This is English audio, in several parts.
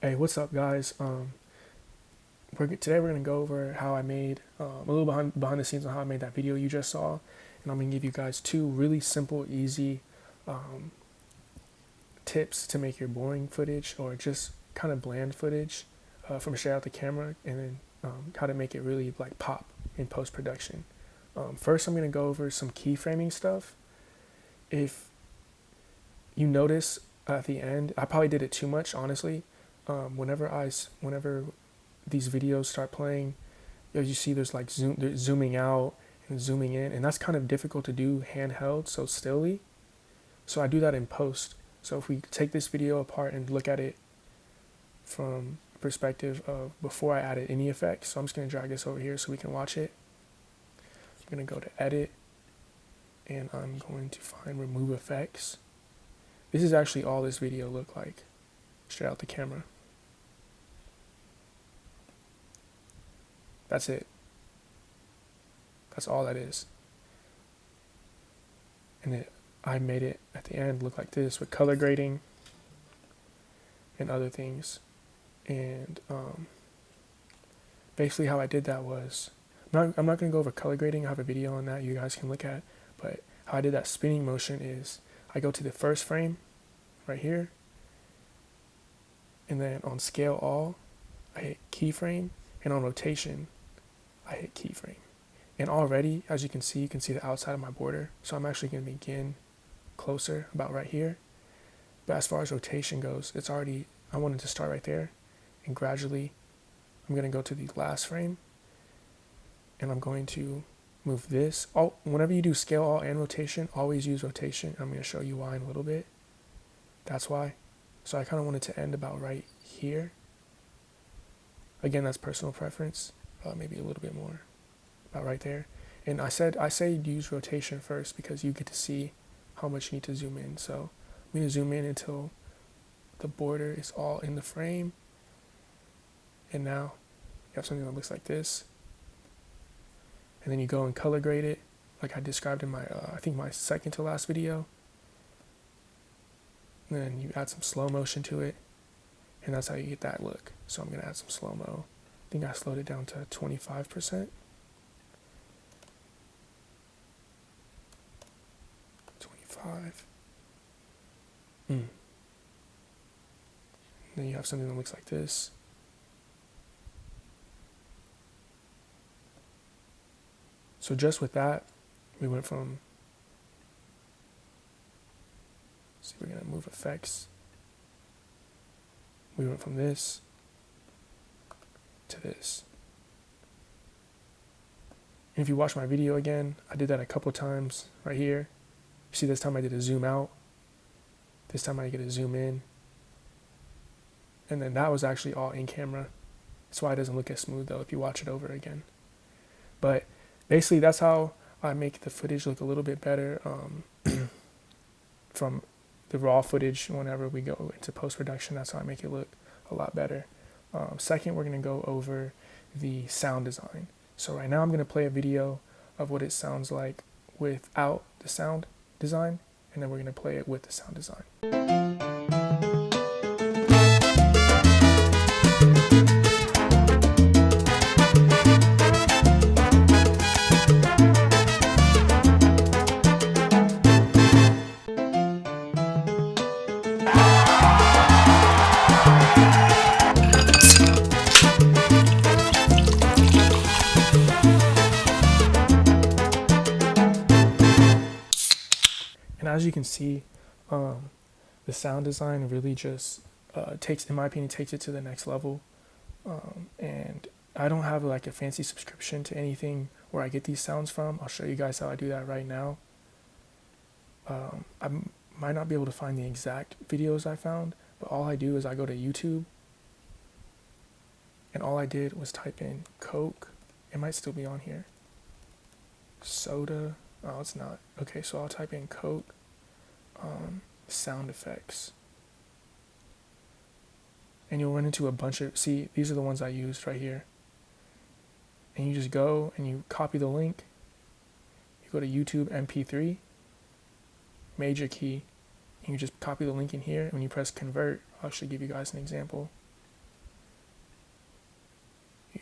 Hey, what's up, guys? Today we're gonna go over how I made a little behind the scenes on how I made that video you just saw, and I'm gonna give you guys two really simple, easy tips to make your boring footage or just kind of bland footage from straight out the camera, and then how to make it really like pop in post production. First, I'm gonna go over some keyframing stuff. If you notice at the end, I probably did it too much, honestly. Whenever these videos start playing, as you see, there's zooming out and zooming in, and that's kind of difficult to do handheld so stilly. So I do that in post. So if we take this video apart and look at it from a perspective of before I added any effects, so I'm just gonna drag this over here so we can watch it. I'm gonna go to edit, and I'm going to find remove effects. This is actually all this video looked like straight out the camera. That's it. That's all that is. And I made it at the end look like this with color grading and other things. And basically how I did that was, I'm not going to go over color grading. I have a video on that you guys can look at. But how I did that spinning motion is I go to the first frame right here. And then on scale all, I hit keyframe. And on rotation, I hit keyframe. And already, as you can see the outside of my border. So I'm actually going to begin closer, about right here. But as far as rotation goes, it's already, I wanted to start right there. And gradually, I'm going to go to the last frame. And I'm going to move this. Whenever you do scale all and rotation, always use rotation. I'm going to show you why in a little bit. That's why. So I kind of wanted to end about right here. Again, that's personal preference. Maybe a little bit more, about right there. And I say use rotation first because you get to see how much you need to zoom in. So I'm going to zoom in until the border is all in the frame. And now you have something that looks like this. And then you go and color grade it, like I described in my, I think my second to last video. And then you add some slow motion to it. And that's how you get that look. So I'm going to add some slow-mo. I think I slowed it down to 25%. 25. Then you have something that looks like this. So just with that, we went from, see, we're going to move effects. We went from this to this. And if you watch my video again, I did that a couple times right here. You see this time I did a zoom out. This time I get a zoom in. And then that was actually all in camera. That's why it doesn't look as smooth though if you watch it over again. But basically that's how I make the footage look a little bit better from the raw footage. Whenever we go into post-production, that's how I make it look a lot better. Second, we're going to go over the sound design. So right now I'm going to play a video of what it sounds like without the sound design, and then we're going to play it with the sound design. And as you can see, the sound design really just takes, in my opinion, takes it to the next level. And I don't have like a fancy subscription to anything where I get these sounds from. I'll show you guys how I do that right now. I might not be able to find the exact videos I found, but all I do is I go to YouTube, and all I did was type in Coke. It might still be on here. Soda. Oh, it's not. Okay, so I'll type in Coke, sound effects. And you'll run into a bunch of, see, these are the ones I used right here. And you just go and you copy the link. You go to YouTube MP3, major key, and you just copy the link in here. And when you press convert, I'll actually give you guys an example.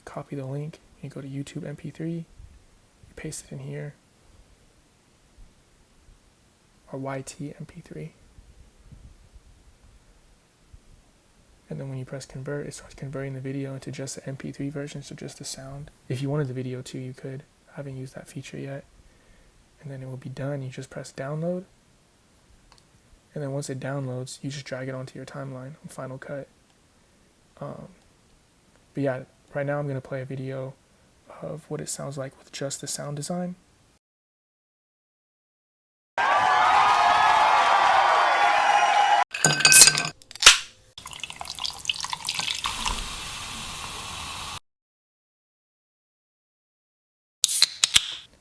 copy the link, you go to YouTube MP3, you paste it in here, or YT MP3. And then when you press convert, it starts converting the video into just the MP3 version, so just the sound. If you wanted the video too, you could. I haven't used that feature yet. And then it will be done. You just press download. And then once it downloads, you just drag it onto your timeline on Final Cut. But yeah, right now I'm going to play a video of what it sounds like with just the sound design.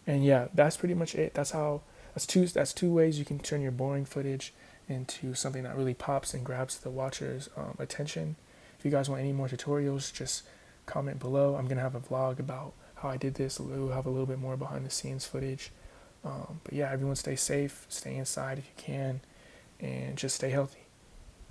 And yeah, that's pretty much it. That's two ways you can turn your boring footage into something that really pops and grabs the watcher's attention. If you guys want any more tutorials, just comment below. I'm gonna have a vlog about how I did this. We'll have a little bit more behind the scenes footage. But yeah, everyone stay safe, stay inside if you can, and just stay healthy.